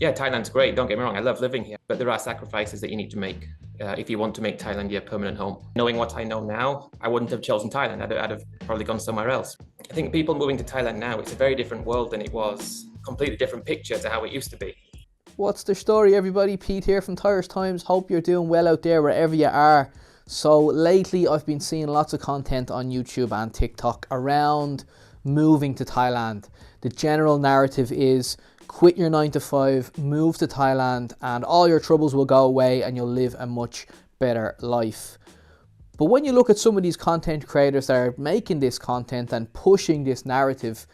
yeah, Thailand's great. Don't get me wrong. I love living here, but there are sacrifices that you need to make if you want to make Thailand your permanent home. Knowing what I know now, I wouldn't have chosen Thailand. I'd have probably gone somewhere else. I think people moving to Thailand now, it's a very different world than it was. Completely different picture to how it used to be. What's the story, everybody? Pete here from Thairish Times. Hope you're doing well out there wherever you are. So lately I've been seeing lots of content on YouTube and TikTok around moving to Thailand. The general narrative is quit your 9 to 5, move to Thailand, and all your troubles will go away and you'll live a much better life. But when you look at some of these content creators that are making this content and pushing this narrative,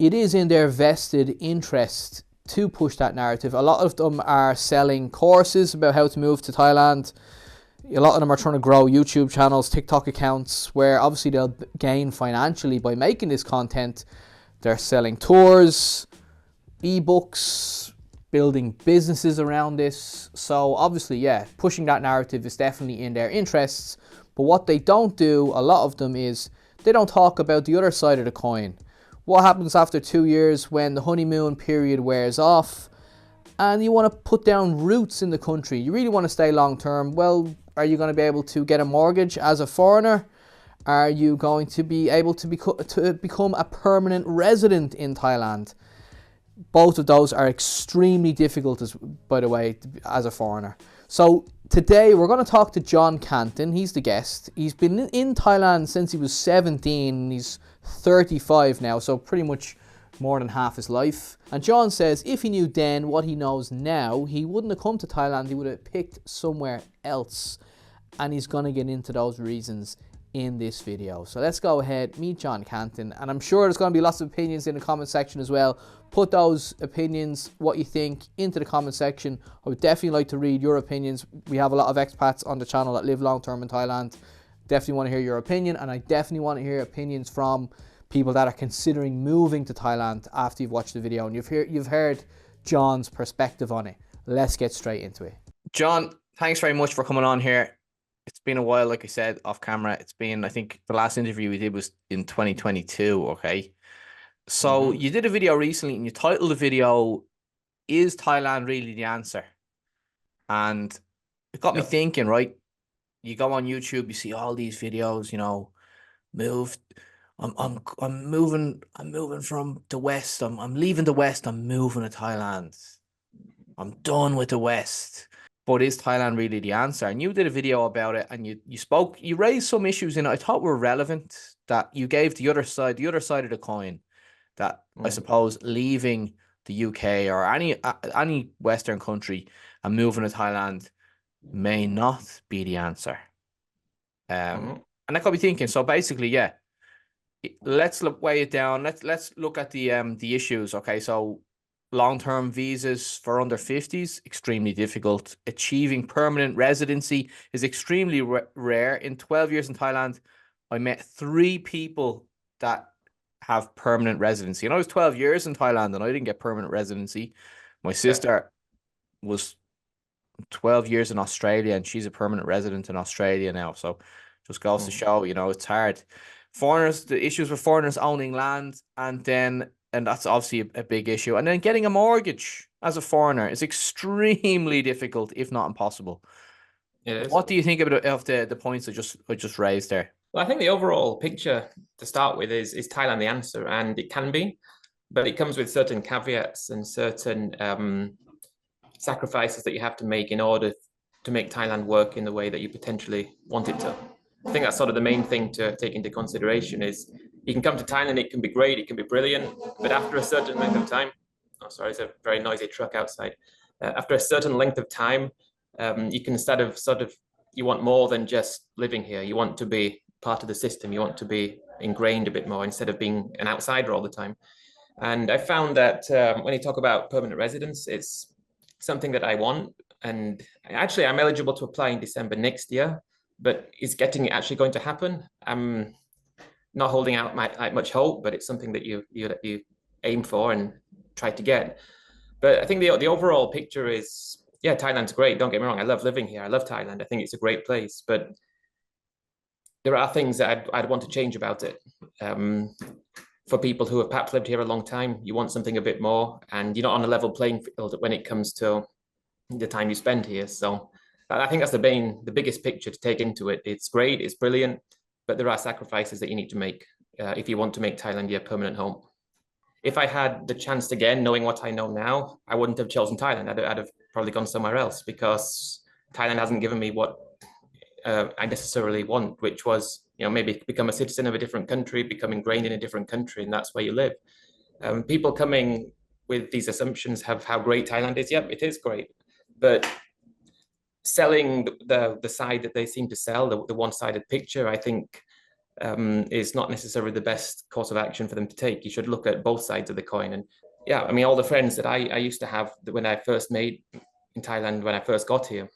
it is in their vested interest to push that narrative. A lot of them are selling courses about how to move to Thailand. A lot of them are trying to grow YouTube channels, TikTok accounts, where obviously they'll gain financially by making this content. They're selling tours, ebooks, building businesses around this. So obviously, yeah, pushing that narrative is definitely in their interests. But what they don't do, a lot of them, is they don't talk about the other side of the coin. What happens after 2 years when the honeymoon period wears off and you want to put down roots in the country? You really want to stay long term. Well, are you going to be able to get a mortgage as a foreigner? Are you going to be able to become a permanent resident in Thailand? Both of those are extremely difficult, by the way, as a foreigner. So today we're going to talk to John Canton. He's the guest. He's been in Thailand since he was 17. He's 35 now, so pretty much more than half his life. And John says if he knew then what he knows now, he wouldn't have come to Thailand. He would have picked somewhere else. And he's going to get into those reasons in this video. So let's go ahead, meet John Canton, and I'm sure there's going to be lots of opinions in the comment section as well. Put those opinions, what you think, into the comment section. I would definitely like to read your opinions. We have a lot of expats on the channel that live long term in Thailand. Definitely want to hear your opinion, and I definitely want to hear opinions from people that are considering moving to Thailand after you've watched the video and you've heard John's perspective on it. Let's get straight into it. John, thanks very much for coming on here. It's been a while, like I said, off camera. It's been, I think the last interview we did was in 2022, okay? So you did a video recently and you titled the video, "Is Thailand Really the Answer?" And it got me thinking, right? You go on YouTube, you see all these videos, you know, I'm moving from the West. I'm leaving the West, I'm moving to Thailand. I'm done with the West. But is Thailand really the answer? And you did a video about it, and you raised some issues in it I thought were relevant, that you gave the other side of the coin, that I suppose leaving the UK or any Western country and moving to Thailand may not be the answer. And that got me thinking. So basically, yeah, let's weigh it down. Let's look at the issues. Okay, so long-term visas for under 50s, extremely difficult. Achieving permanent residency is extremely rare. In 12 years in Thailand, I met 3 people that have permanent residency. And I was 12 years in Thailand and I didn't get permanent residency. My sister was 12 years in Australia and she's a permanent resident in Australia now. So just goes to show, you know, it's hard. Foreigners, the issues with foreigners owning land, and that's obviously a big issue. And then getting a mortgage as a foreigner is extremely difficult, if not impossible. It is. What do you think of the points I just raised there? Well, I think the overall picture to start with is Thailand the answer, and it can be, but it comes with certain caveats and certain sacrifices that you have to make in order to make Thailand work in the way that you potentially want it to. I think that's sort of the main thing to take into consideration is you can come to Thailand, it can be great, it can be brilliant, but after a certain length of time, it's a very noisy truck outside. After a certain length of time, you can you want more than just living here. You want to be part of the system. You want to be ingrained a bit more instead of being an outsider all the time. And I found that when you talk about permanent residence, it's something that I want. And actually, I'm eligible to apply in December next year, but is getting it actually going to happen? I'm not holding out much hope, but it's something that you aim for and try to get. But I think the overall picture is, yeah, Thailand's great. Don't get me wrong. I love living here. I love Thailand. I think it's a great place, but there are things that I'd want to change about it. for people who have perhaps lived here a long time, you want something a bit more, and you're not on a level playing field when it comes to the time you spend here. So I think that's the biggest picture to take into it. It's great, it's brilliant, but there are sacrifices that you need to make if you want to make Thailand your permanent home. If I had the chance again, knowing what I know now, I wouldn't have chosen Thailand. I'd have probably gone somewhere else, because Thailand hasn't given me what I necessarily want, which was, maybe become a citizen of a different country, become ingrained in a different country, and that's where you live. People coming with these assumptions have how great Thailand is. Yep, it is great, but selling the side that they seem to sell, the one-sided picture, I think is not necessarily the best course of action for them to take. You should look at both sides of the coin. And yeah, I mean, all the friends that I used to have when I first made in Thailand, when I first got here,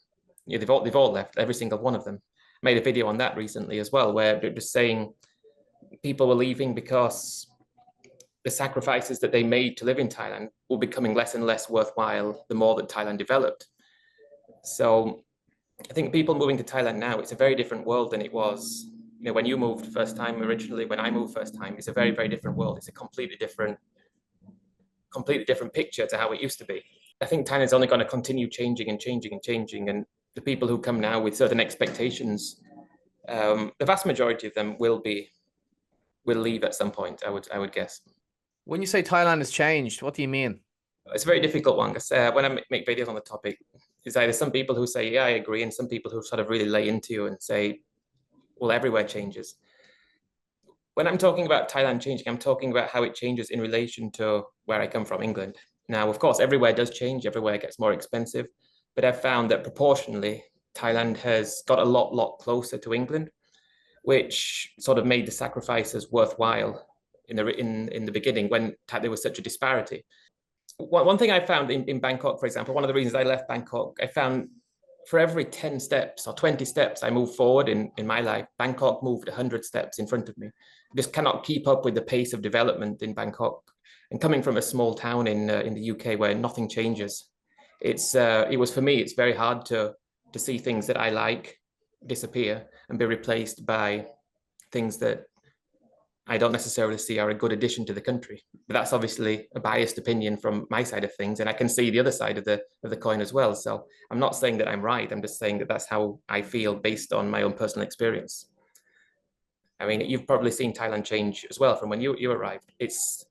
they've all left, every single one of them. Made a video on that recently as well, where they're just saying people were leaving because the sacrifices that they made to live in Thailand were becoming less and less worthwhile the more that Thailand developed. So I think people moving to Thailand now, it's a very different world than it was, when you moved first time originally. When I moved first time, it's a very, very different world. It's a completely different picture to how it used to be. I think Thailand's only going to continue changing and changing and changing. And the people who come now with certain expectations, the vast majority of them will leave at some point, I would guess. When you say Thailand has changed, what do you mean? It's a very difficult one, because when I make videos on the topic, it's either some people who say, yeah, I agree, and some people who sort of really lay into you and say, well, everywhere changes. When I'm talking about Thailand changing, I'm talking about how it changes in relation to where I come from, England. Now, of course, everywhere does change, everywhere gets more expensive, but I've found that proportionally, Thailand has got a lot closer to England, which sort of made the sacrifices worthwhile in the beginning, when there was such a disparity. One thing I found in Bangkok, for example, one of the reasons I left Bangkok, I found for every 10 steps or 20 steps I moved forward in my life, Bangkok moved 100 steps in front of me. I just cannot keep up with the pace of development in Bangkok. And coming from a small town in the UK where nothing changes, it was, for me, it's very hard to see things that I like disappear and be replaced by things that I don't necessarily see are a good addition to the country. But that's obviously a biased opinion from my side of things, and I can see the other side of the coin as well. So I'm not saying that I'm right. I'm just saying that that's how I feel based on my own personal experience. I mean, you've probably seen Thailand change as well from when you arrived. It's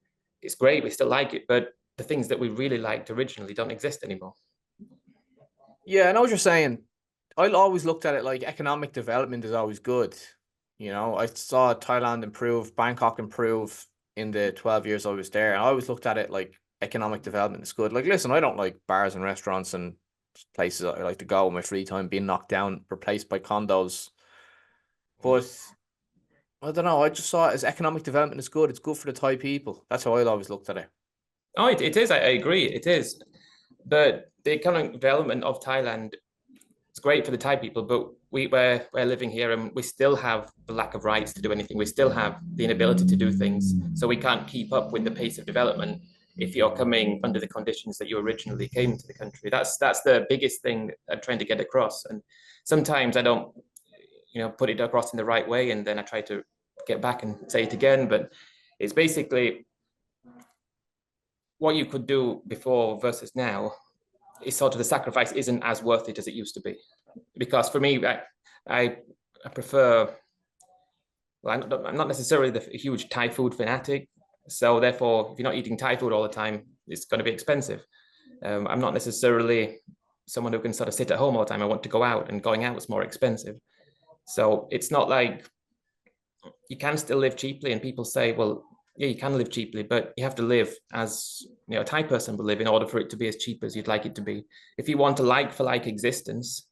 great. We still like it, but the things that we really liked originally don't exist anymore. Yeah, I know what you're saying. I always looked at it like economic development is always good. I saw Thailand improve, Bangkok improve in the 12 years I was there. And I always looked at it like economic development is good. Like, listen, I don't like bars and restaurants and places I like to go in my free time being knocked down, replaced by condos. But I don't know. I just saw it as economic development is good. It's good for the Thai people. That's how I always looked at it. Oh, it is. I agree. It is. But the economic development of Thailand, it's great for the Thai people, but we're living here and we still have the lack of rights to do anything. We still have the inability to do things. So we can't keep up with the pace of development if you're coming under the conditions that you originally came to the country. That's the biggest thing I'm trying to get across. And sometimes I don't, put it across in the right way, and then I try to get back and say it again. But it's basically what you could do before versus now is sort of the sacrifice isn't as worth it as it used to be. Because for me, I prefer, well, I'm not necessarily a huge Thai food fanatic. So therefore, if you're not eating Thai food all the time, it's going to be expensive. I'm not necessarily someone who can sort of sit at home all the time. I want to go out, and going out is more expensive. So it's not like you can still live cheaply. And people say, well, yeah, you can live cheaply, but you have to live as a Thai person would live in order for it to be as cheap as you'd like it to be. If you want a like-for-like existence,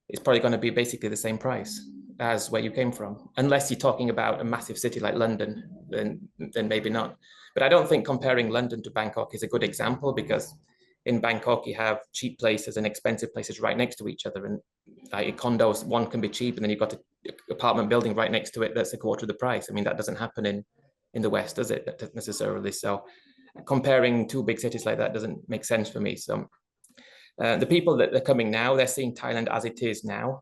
it's probably going to be basically the same price as where you came from, unless you're talking about a massive city like London, then maybe not. But I don't think comparing London to Bangkok is a good example, because in Bangkok you have cheap places and expensive places right next to each other, and like condos, one can be cheap and then you've got an apartment building right next to it that's a quarter of the price. I mean, that doesn't happen in the West, does it, necessarily? So comparing two big cities like that doesn't make sense for me. So the people that are coming now, they're seeing Thailand as it is now.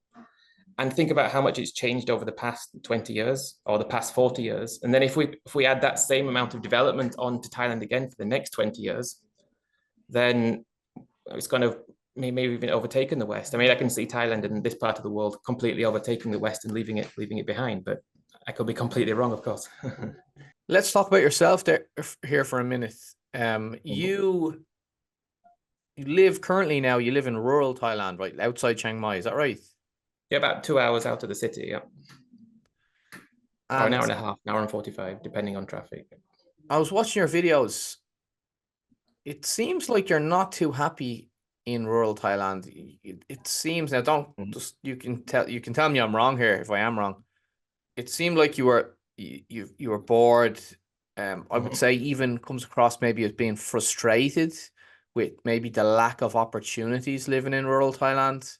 and think about how much it's changed over the past 20 years or the past 40 years. And then if we add that same amount of development onto Thailand again for the next 20 years, then it's kind of maybe even overtaken the West. I mean, I can see Thailand and this part of the world completely overtaking the West and leaving it behind, but I could be completely wrong, of course. Let's talk about yourself there here for a minute. You live currently now, you live in rural Thailand, right? Outside Chiang Mai, is that right? Yeah, about 2 hours out of the city, yeah. Or an hour and a half, an hour and 45, depending on traffic. I was watching your videos. It seems like you're not too happy in rural Thailand. It seems, now don't just, you can tell me I'm wrong here if I am wrong. It seemed like you were bored. I would say even comes across maybe as being frustrated with maybe the lack of opportunities living in rural Thailand.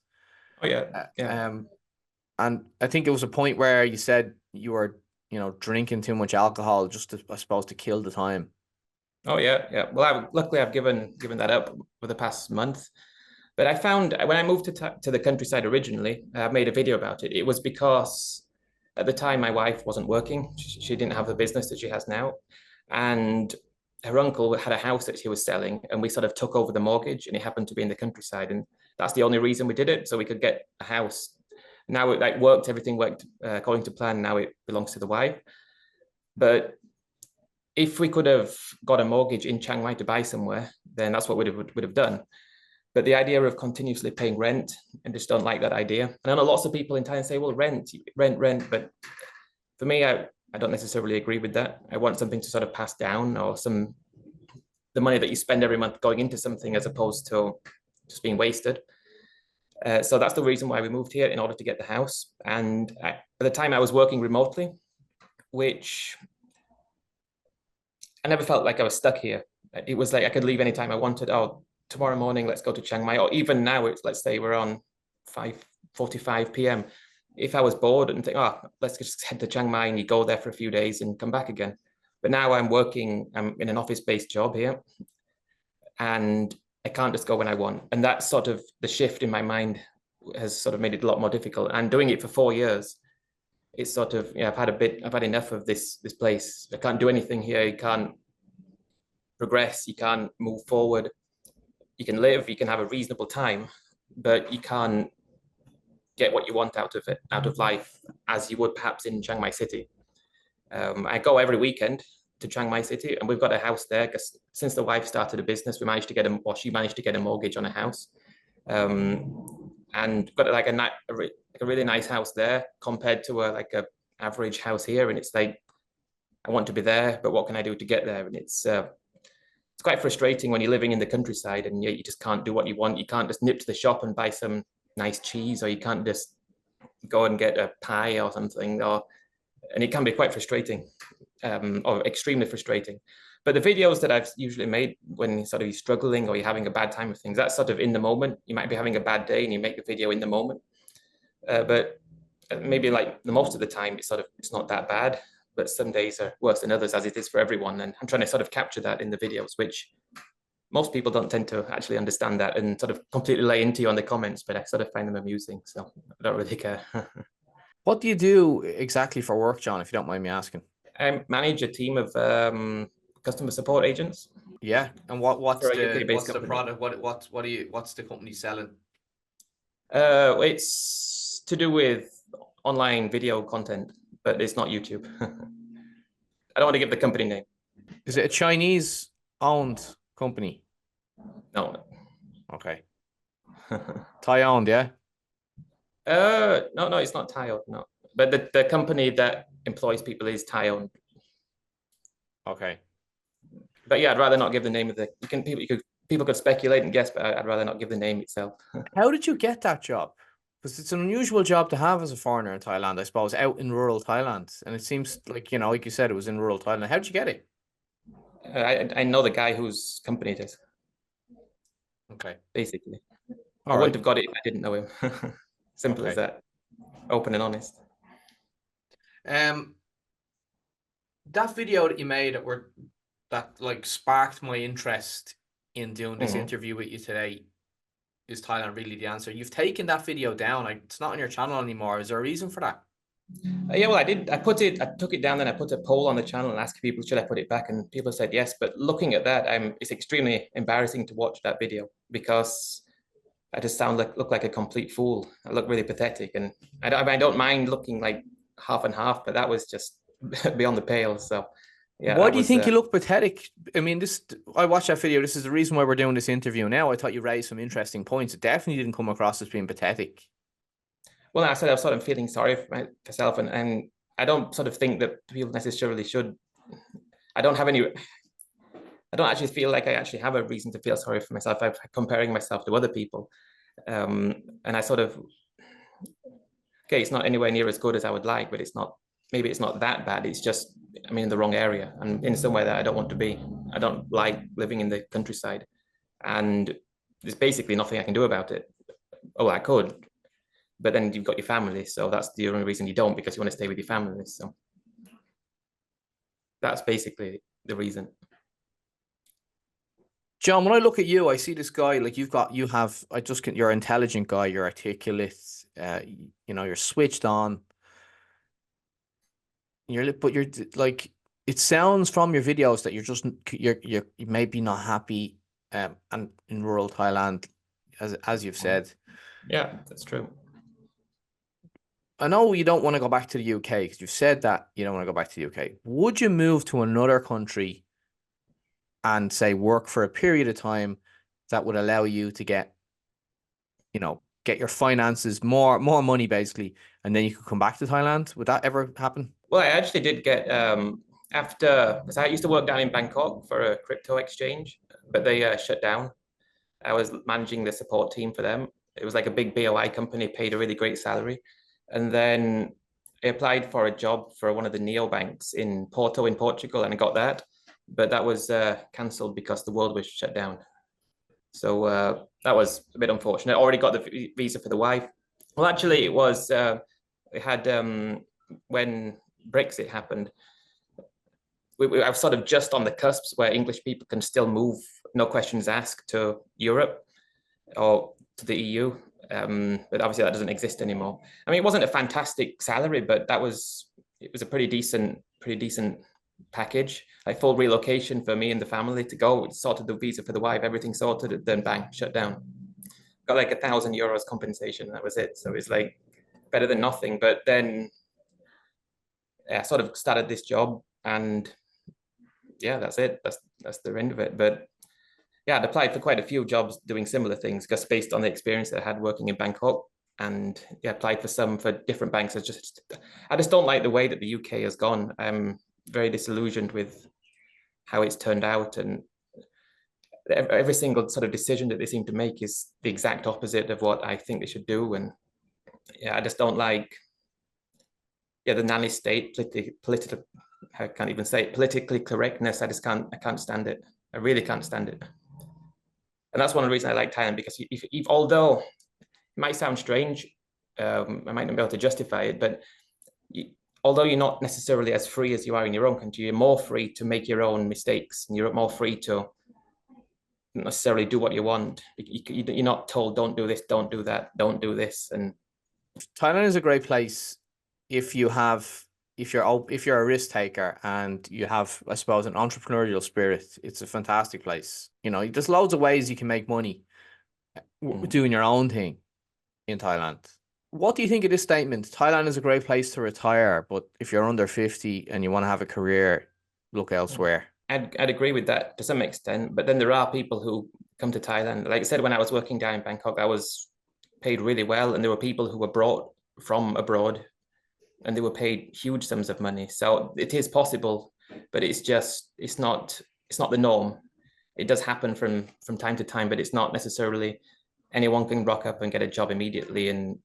Oh yeah, yeah. And I think it was a point where you said you were, drinking too much alcohol just to, I suppose, to kill the time. Oh yeah, yeah. Well, luckily I've given that up for the past month. But I found when I moved to the countryside originally, I made a video about it. It was because at the time my wife wasn't working. She didn't have the business that she has now, and her uncle had a house that he was selling, and we sort of took over the mortgage, and it happened to be in the countryside, and that's the only reason we did it, so we could get a house. Now it worked, everything worked according to plan. Now it belongs to the wife, but if we could have got a mortgage in Chiang Mai to buy somewhere, then that's what we would have done. But the idea of continuously paying rent, I just don't like that idea. And I know lots of people in Thailand say, well, rent. But for me, I don't necessarily agree with that. I want something to sort of pass down, or the money that you spend every month going into something as opposed to just being wasted. So that's the reason why we moved here, in order to get the house. And at the time I was working remotely, which I never felt like I was stuck here. It was like I could leave anytime I wanted. Oh, tomorrow morning, let's go to Chiang Mai. Or even now, let's say we're on 5:45 p.m. If I was bored and think, oh, let's just head to Chiang Mai, and you go there for a few days and come back again. But now I'm in an office-based job here, and I can't just go when I want. And that's sort of the shift in my mind has sort of made it a lot more difficult. And doing it for 4 years, it's sort of, I've had enough of this place. I can't do anything here. You can't progress. You can't move forward. You can live, you can have a reasonable time, but you can't get what you want out of life, as you would perhaps in Chiang Mai City. I go every weekend to Chiang Mai City, and we've got a house there because since the wife started a business, she managed to get a mortgage on a house. And got like a really nice house there compared to a average house here. And it's like, I want to be there, but what can I do to get there? And it's quite frustrating when you're living in the countryside and you just can't do what you want. You can't just nip to the shop and buy some nice cheese, or you can't just go and get a pie or something, and it can be quite frustrating, or extremely frustrating. But the videos that I've usually made when you're struggling or you're having a bad time with things, that's sort of in the moment. You might be having a bad day and you make the video in the moment. But maybe like the most of the time, it's not that bad. But some days are worse than others, as it is for everyone. And I'm trying to sort of capture that in the videos, which most people don't tend to actually understand that and sort of completely lay into you on the comments, but I sort of find them amusing. So I don't really care. What do you do exactly for work, John, if you don't mind me asking? I manage a team of customer support agents. Yeah, and what's the company. product? What's the company selling? It's to do with online video content, but it's not YouTube. I don't want to give the company name. Is it a Chinese owned company? No. Okay. Thai owned, yeah? No, it's not Thai owned, no. But the company that employs people is Thai owned. Okay. But yeah, I'd rather not give the name of the. People could speculate and guess, but I'd rather not give the name itself. How did you get that job? Because it's an unusual job to have as a foreigner in Thailand, I suppose, out in rural Thailand. And it seems like, like you said, it was in rural Thailand. How did you get it? I know the guy whose company it is. Okay. Basically. I wouldn't have got it if I didn't know him. Simple as that. Open and honest. That video that you made that like sparked my interest in doing this interview with you today. is Thailand really the answer? You've taken that video down. It's not on your channel anymore. Is there a reason for that? Yeah, well, I did. I took it down, then I put a poll on the channel and asked people, should I put it back? And people said yes. But looking at that, it's extremely embarrassing to watch that video because I just look like a complete fool. I look really pathetic, and I don't mind looking like half and half, but that was just beyond the pale. So, yeah. Why do you think you look pathetic? I mean, I watched that video. This is the reason why we're doing this interview now. I thought you raised some interesting points. It definitely didn't come across as being pathetic. Well, I said I was sort of feeling sorry for myself, and I don't sort of think that people necessarily should. I don't actually feel like I actually have a reason to feel sorry for myself. I'm comparing myself to other people. And I sort of, okay, it's not anywhere near as good as I would like, but maybe it's not that bad. It's just, I'm in the wrong area. I'm in somewhere that I don't want to be. I don't like living in the countryside. And there's basically nothing I can do about it. Oh, I could, but then you've got your family. So that's the only reason you don't, because you want to stay with your family. So that's basically the reason. John, when I look at you, I see this guy, like you're an intelligent guy, you're articulate, you're switched on. But you're like, it sounds from your videos that you're maybe not happy, and in rural Thailand, as you've said. Yeah, that's true. I know you don't want to go back to the UK because you've said that you don't want to go back to the UK. Would you move to another country and say work for a period of time that would allow you to get your finances, more money basically, and then you could come back to Thailand? Would that ever happen? Well, I actually did get because I used to work down in Bangkok for a crypto exchange, but they shut down. I was managing the support team for them. It was like a big BOI company, paid a really great salary. And then I applied for a job for one of the neobanks in Porto in Portugal, and I got that. But that was cancelled because the world was shut down. So that was a bit unfortunate. I already got the visa for the wife. Well, actually, it was, it had, when Brexit happened, I was sort of just on the cusps where English people can still move, no questions asked, to Europe or to the EU. But obviously that doesn't exist anymore. I mean, it wasn't a fantastic salary, but it was a pretty decent package, like full relocation for me and the family to go. Sorted the visa for the wife, everything sorted, then bang, shut down. Got like €1,000 compensation. That was it. So it's like better than nothing. But then I sort of started this job, and yeah, that's it. That's the end of it. But yeah, I'd applied for quite a few jobs doing similar things, just based on the experience that I had working in Bangkok. And yeah, applied for some for different banks. I just don't like the way that the UK has gone. I'm very disillusioned with how it's turned out, and every single sort of decision that they seem to make is the exact opposite of what I think they should do. And yeah, I just don't like the nanny state, political, I can't even say it, politically correctness. I can't stand it. I really can't stand it. And that's one of the reasons I like Thailand, because although it might sound strange, I might not be able to justify it, but although you're not necessarily as free as you are in your own country, you're more free to make your own mistakes, and you're more free to necessarily do what you want. You're not told, don't do this, don't do that, don't do this. And Thailand is a great place if you're a risk taker and you have, I suppose, an entrepreneurial spirit. It's a fantastic place. There's loads of ways you can make money doing your own thing in Thailand. What do you think of this statement? Thailand is a great place to retire, but if you're under 50 and you want to have a career, look elsewhere. I'd agree with that to some extent, but then there are people who come to Thailand. Like I said, when I was working down in Bangkok, I was paid really well, and there were people who were brought from abroad, and they were paid huge sums of money. So it is possible, but it's not the norm. It does happen from time to time, but it's not necessarily anyone can rock up and get a job immediately and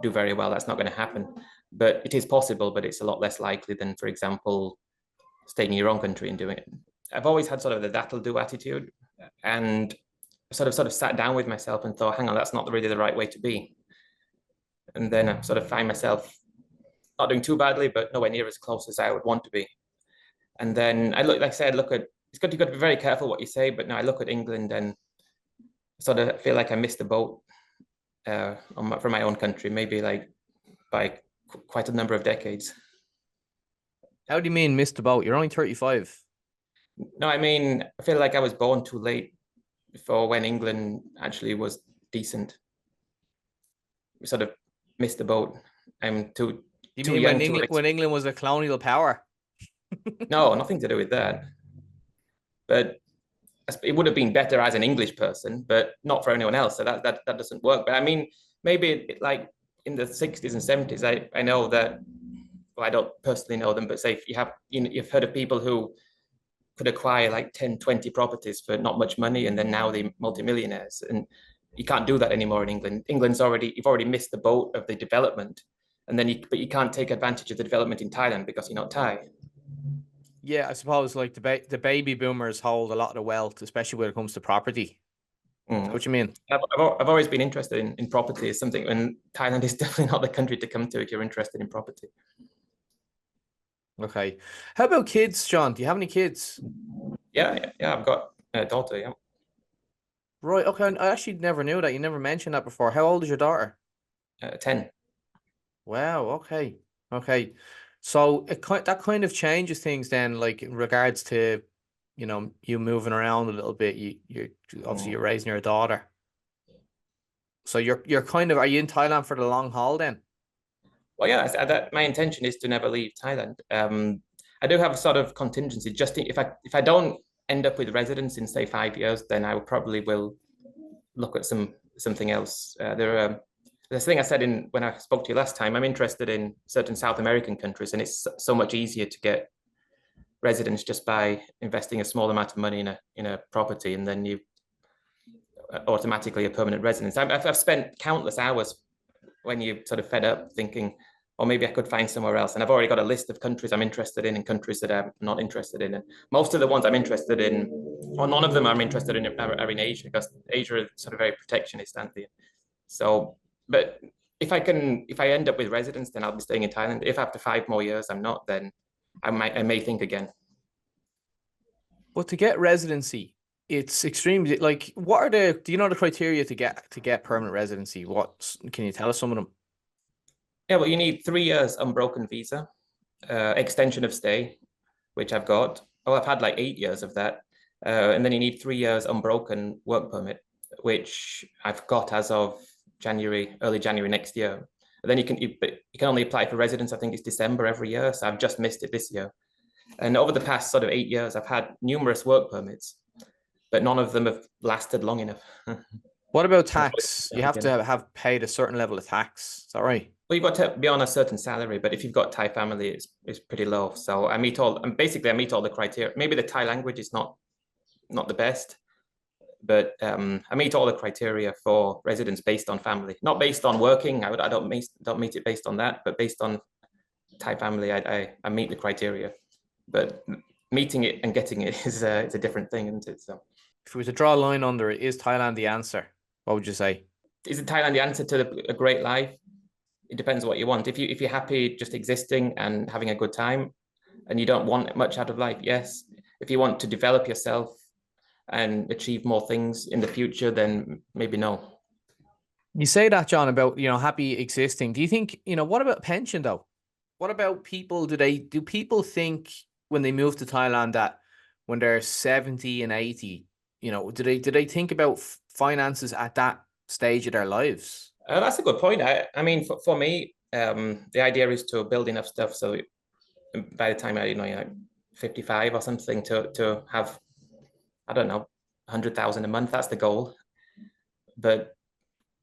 do very well. That's not going to happen. But it is possible, but it's a lot less likely than, for example, staying in your own country and doing it. I've always had sort of the that'll do attitude, and sort of sat down with myself and thought, hang on, that's not really the right way to be. And then I sort of find myself not doing too badly, but nowhere near as close as I would want to be. And then I look at, it's got to be very careful what you say, but now I look at England, and sort of feel like I missed the boat from my own country, maybe like by quite a number of decades. How do you mean missed the boat? You're only 35. No, I mean, I feel like I was born too late for when England actually was decent. We sort of missed the boat. I'm too You too mean young when England was a colonial power? No, nothing to do with that. But it would have been better as an English person, but not for anyone else. So that doesn't work. But I mean, maybe like in the 60s and 70s, I know that, well, I don't personally know them, but say if you've heard of people who could acquire like 10, 20 properties for not much money, and then now they're multimillionaires. And you can't do that anymore in England. You've already missed the boat of the development. And then but you can't take advantage of the development in Thailand because you're not Thai. Yeah, I suppose like the baby boomers hold a lot of the wealth, especially when it comes to property. Is that what you mean? I've always been interested in property as something, and Thailand is definitely not the country to come to if you're interested in property. Okay. How about kids, John? Do you have any kids? Yeah, I've got a daughter, yeah. Right. Okay. I actually never knew that. You never mentioned that before. How old is your daughter? 10. Wow. Okay. Okay. So that kind of changes things then, like in regards to, you moving around a little bit. You're obviously you're raising your daughter. So you're kind of, are you in Thailand for the long haul then? Well, yeah, my intention is to never leave Thailand. I do have a sort of contingency. Just if I don't end up with residence in say 5 years, then I probably will look at something else. The thing I said when I spoke to you last time, I'm interested in certain South American countries, and it's so much easier to get residence just by investing a small amount of money in a property, and then you automatically a permanent residence. I've spent countless hours when you're sort of fed up thinking, or maybe I could find somewhere else. And I've already got a list of countries I'm interested in and countries that I'm not interested in. And most of the ones I'm interested in, or none of them I'm interested in, are in Asia, because Asia is sort of very protectionist, aren't they? So, but if I end up with residence, then I'll be staying in Thailand. If after 5 more years I'm not, then I may think again. But to get residency, it's extremely like, do you know the criteria to get permanent residency? Can you tell us some of them? Yeah, well, you need 3 years unbroken visa, extension of stay, which I've got. Oh, I've had like 8 years of that. And then you need 3 years unbroken work permit, which I've got as of early January next year. And then you can only apply for residence, I think it's December every year. So I've just missed it this year. And over the past sort of 8 years, I've had numerous work permits, but none of them have lasted long enough. What about tax? You have to have paid a certain level of tax. Is that right? Well, you've got to be on a certain salary, but if you've got Thai family, it's pretty low. So I meet all the criteria. Maybe the Thai language is not the best, but I meet all the criteria for residence based on family, not based on working. I don't meet it based on that, but based on Thai family, I meet the criteria. But meeting it and getting it is it's a different thing, isn't it? So if we were to draw a line under it, is Thailand the answer? What would you say? Is Thailand the answer to a great life? It depends what you want. If you're happy just existing and having a good time, and you don't want much out of life, yes. If you want to develop yourself and achieve more things in the future, then maybe no. You say that, John, about happy existing. Do you think what about pension though? What about people? Do people think when they move to Thailand that when they're 70 and 80, do they think about finances at that stage of their lives? That's a good point. I mean, for me, the idea is to build enough stuff so by the time you're 55 or something, to have, I don't know, 100,000 a month. That's the goal. But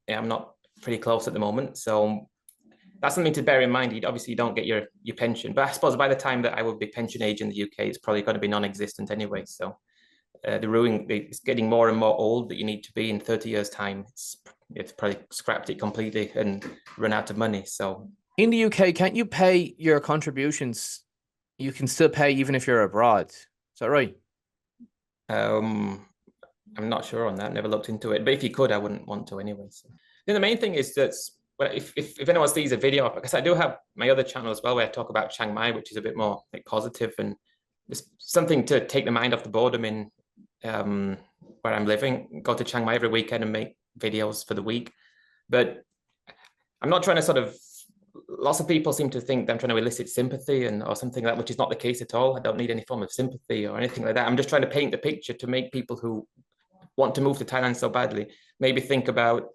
yeah, I'm not pretty close at the moment, so that's something to bear in mind. You don't get your pension, but I suppose by the time that I will be pension age in the UK, it's probably going to be non-existent anyway. So it's getting more and more old that you need to be in 30 years time. It's probably scrapped it completely and run out of money. So in the UK, can't you pay your contributions? You can still pay even if you're abroad. Is that right? I'm not sure on that. Never looked into it. But if you could, I wouldn't want to anyway. So the main thing is that if anyone sees a video, because I do have my other channel as well where I talk about Chiang Mai, which is a bit more like positive, and it's something to take the mind off the boredom in where I'm living, go to Chiang Mai every weekend and make videos for the week. But I'm not trying to sort of, lots of people seem to think that I'm trying to elicit sympathy or something like that, which is not the case at all. I don't need any form of sympathy or anything like that. I'm just trying to paint the picture to make people who want to move to Thailand so badly maybe think about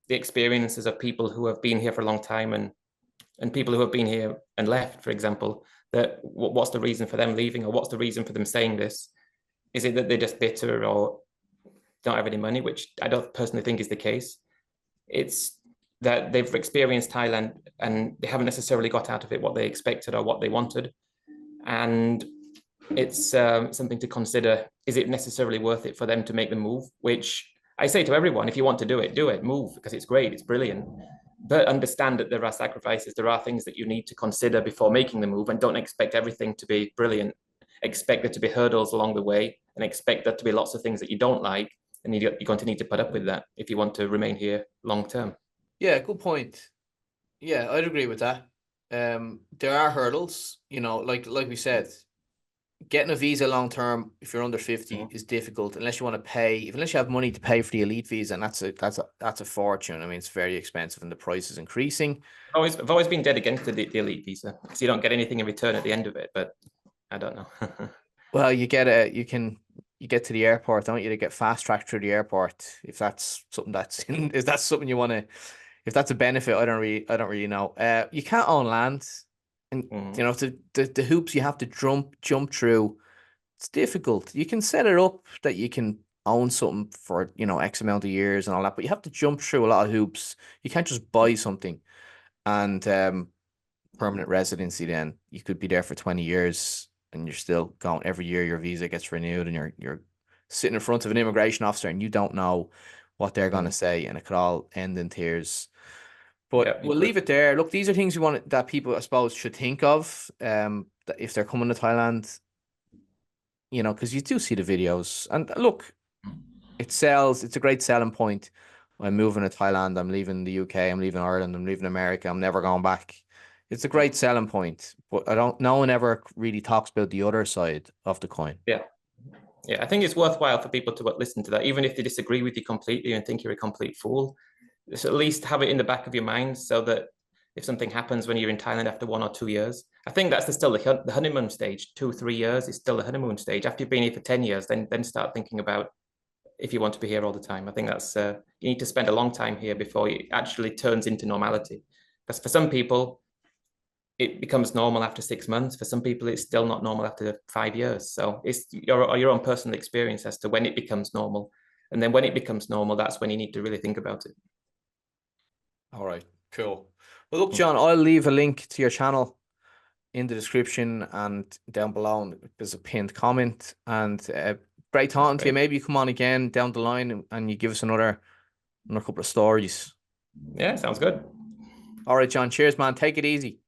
the experiences of people who have been here for a long time and people who have been here and left, for example, that what's the reason for them leaving, or what's the reason for them saying this? Is it that they're just bitter or don't have any money, which I don't personally think is the case. It's that they've experienced Thailand and they haven't necessarily got out of it what they expected or what they wanted. And it's something to consider. Is it necessarily worth it for them to make the move? Which I say to everyone, if you want to do it, move, because it's great, it's brilliant. But understand that there are sacrifices, there are things that you need to consider before making the move, and don't expect everything to be brilliant. Expect there to be hurdles along the way, and expect there to be lots of things that you don't like, and you're going to need to put up with that if you want to remain here long term. Yeah, good point. Yeah, I'd agree with that. There are hurdles, you know, like we said, getting a visa long term if you're under 50 is difficult unless you want to pay, unless you have money to pay for the elite visa, and that's a fortune. I mean, it's very expensive and the price is increasing. I've always been dead against the elite visa, so you don't get anything in return at the end of it. But I don't know. Well, you get to the airport, don't you? To get fast tracked through the airport, if that's something is that something you want to, if that's a benefit, I don't really know. You can't own land, and you know the hoops you have to jump through. It's difficult. You can set it up that you can own something for, you know, X amount of years and all that, but you have to jump through a lot of hoops. You can't just buy something and permanent residency. Then you could be there for 20 years and you're still going every year. Your visa gets renewed and you're sitting in front of an immigration officer and you don't know what they're going to say, and it could all end in tears. But Yeah, we'll leave it there. Look, these are things that people, I suppose, should think of that if they're coming to Thailand, you know, because you do see the videos, and look, it sells. It's a great selling point. I'm moving to Thailand. I'm leaving the UK. I'm leaving Ireland. I'm leaving America. I'm never going back. It's a great selling point, but no one ever really talks about the other side of the coin. Yeah. I think it's worthwhile for people to listen to that, even if they disagree with you completely and think you're a complete fool. Just at least have it in the back of your mind so that if something happens when you're in Thailand after 1 or 2 years, I think that's still the honeymoon stage. 2-3 years is still the honeymoon stage. After you've been here for 10 years, then start thinking about if you want to be here all the time. I think that's you need to spend a long time here before it actually turns into normality. Because for some people, it becomes normal after 6 months. For some people, it's still not normal after 5 years. So it's your own personal experience as to when it becomes normal. And then when it becomes normal, that's when you need to really think about it. All right, cool. Well, look, John, I'll leave a link to your channel in the description and down below. There's a pinned comment. And great talking to you. Maybe you come on again down the line and you give us another couple of stories. Yeah, sounds good. All right, John. Cheers, man. Take it easy.